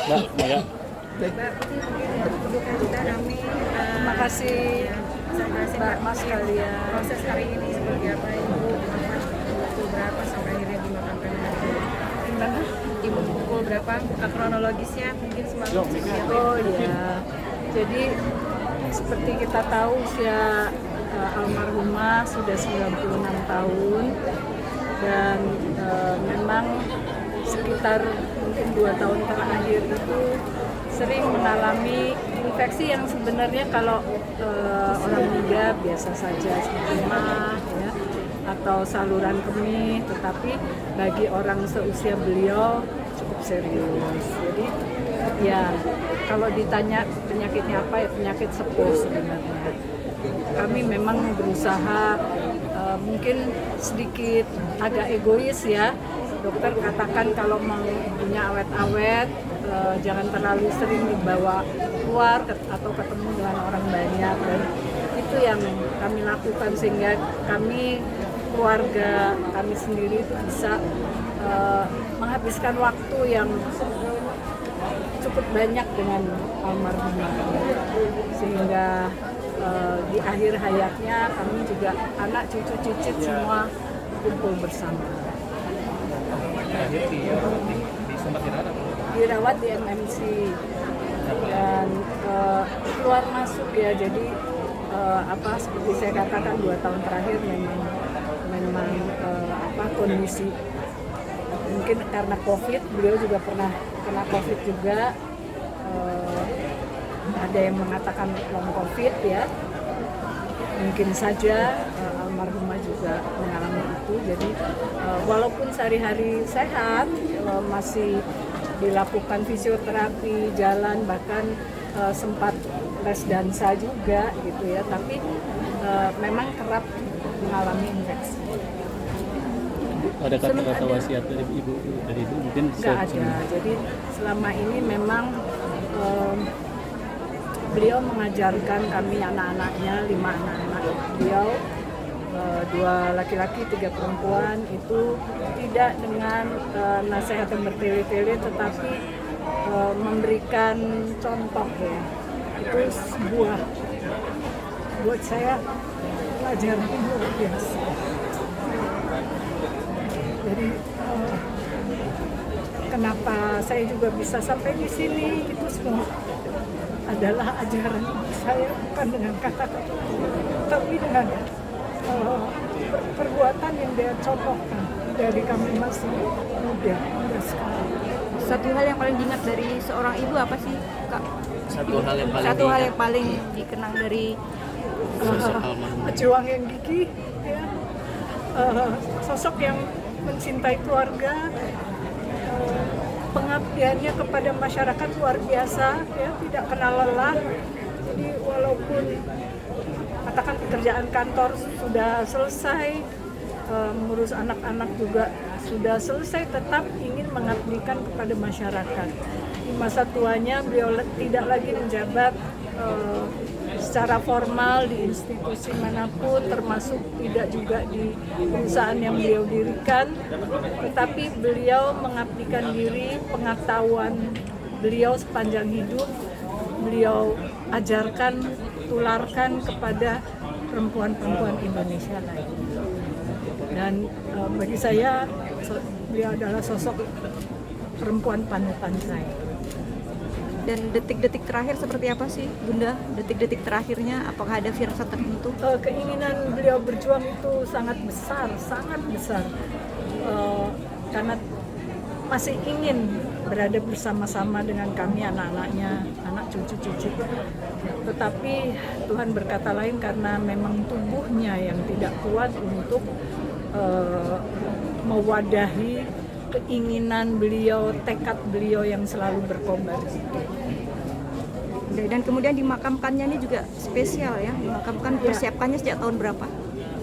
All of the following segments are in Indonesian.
Ya. Terima kasih Mbak Mas kalian. Proses hari ini seperti apa Ibu? Pukul berapa sampai akhirnya dimakamkan? Gimana? Ibu pukul berapa? Buka kronologisnya mungkin semalam seperti apa? Oh iya. Jadi seperti kita tahu usia almarhumah sudah 96 tahun dan memang sekitar mungkin 2 tahun terakhir itu sering mengalami infeksi yang sebenarnya kalau orang muda biasa saja seperti mah ya, atau saluran kemih, tetapi bagi orang seusia beliau cukup serius. Jadi ya kalau ditanya penyakitnya apa ya penyakit sepuh sebenarnya. Kami memang berusaha mungkin sedikit agak egois ya. Dokter katakan kalau mau punya awet-awet jangan terlalu sering dibawa keluar atau ketemu dengan orang banyak, dan itu yang kami lakukan sehingga kami keluarga kami sendiri itu bisa menghabiskan waktu yang cukup banyak dengan almarhumah, sehingga di akhir hayatnya kami juga anak cucu cicit semua kumpul bersama. Terakhir sempat dirawat di MMC dan keluar masuk ya, jadi seperti saya katakan 2 tahun terakhir memang kondisi mungkin karena COVID, beliau juga pernah kena COVID juga, ada yang mengatakan long COVID ya, mungkin saja almarhumah juga mengalami itu. Jadi walaupun sehari-hari sehat, masih dilakukan fisioterapi, jalan, bahkan sempat les dansa juga gitu ya, tapi memang kerap mengalami infeksi. Ada kata-kata wasiat dari ibu mungkin? Nggak ada. Jadi selama ini memang beliau mengajarkan kami anak-anaknya, 5 anak-anak beliau, 2 laki-laki 3 perempuan, itu tidak dengan nasihat yang bertele-tele, tetapi memberikan contoh ya. Itu sebuah, buat saya, pelajaran luar biasa. Jadi kenapa saya juga bisa sampai di sini, itu semua adalah ajaran saya, bukan dengan kata-kata, tapi dengan perbuatan yang dia contohkan dari kami masih muda sekali. Satu hal yang paling diingat dari seorang ibu apa sih, Kak? Satu hal yang paling dikenang dari sosok almarhum. Pejuang yang gigih, ya. Sosok yang mencintai keluarga, pengabdiannya kepada masyarakat luar biasa, ya, tidak kenal lelah. Jadi walaupun katakan pekerjaan kantor sudah selesai, mengurus anak-anak juga sudah selesai, tetap ingin mengabdikan kepada masyarakat. Di masa tuanya beliau tidak lagi menjabat secara formal di institusi manapun, termasuk tidak juga di perusahaan yang beliau dirikan, tetapi beliau mengabdikan diri, pengetahuan beliau sepanjang hidup beliau ajarkan, tularkan kepada perempuan-perempuan Indonesia lain. Dan bagi saya beliau adalah sosok perempuan panutan saya. Dan detik-detik terakhir seperti apa sih, Bunda? Detik-detik terakhirnya apakah ada firasat tertentu? Keinginan beliau berjuang itu sangat besar, karena masih ingin berada bersama-sama dengan kami, anak-anaknya, anak cucu-cucu. Tetapi Tuhan berkata lain, karena memang tubuhnya yang tidak kuat untuk mewadahi keinginan beliau, tekad beliau yang selalu berkobar. Dan kemudian dimakamkannya ini juga spesial ya, dimakamkan persiapannya sejak tahun berapa?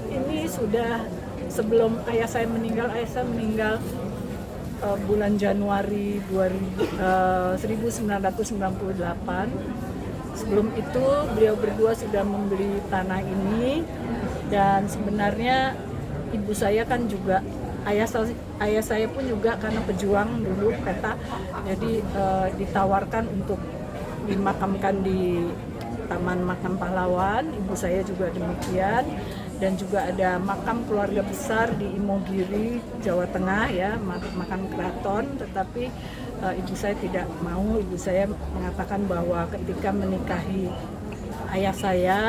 Ini sudah sebelum ayah saya meninggal bulan Januari 1998. Sebelum itu beliau berdua sudah membeli tanah ini, dan sebenarnya ibu saya kan juga ayah saya pun juga karena pejuang dulu peta, jadi ditawarkan untuk dimakamkan di Taman Makam Pahlawan. Ibu saya juga demikian, dan juga ada makam keluarga besar di Imogiri, Jawa Tengah ya, makam keraton. Tetapi ibu saya tidak mau. Ibu saya mengatakan bahwa ketika menikahi ayah saya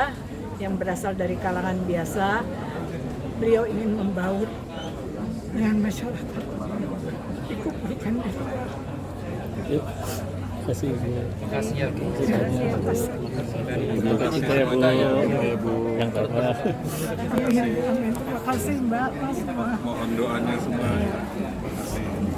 yang berasal dari kalangan biasa, beliau ingin membaur dengan masyarakat, dikumpulkan di luar. Yuk, kasih Bu. Makasih ya Bu. Terima kasih ya Bu. Ya Bu. Yang terbaik. Terima kasih Mbak. Mohon doanya semua.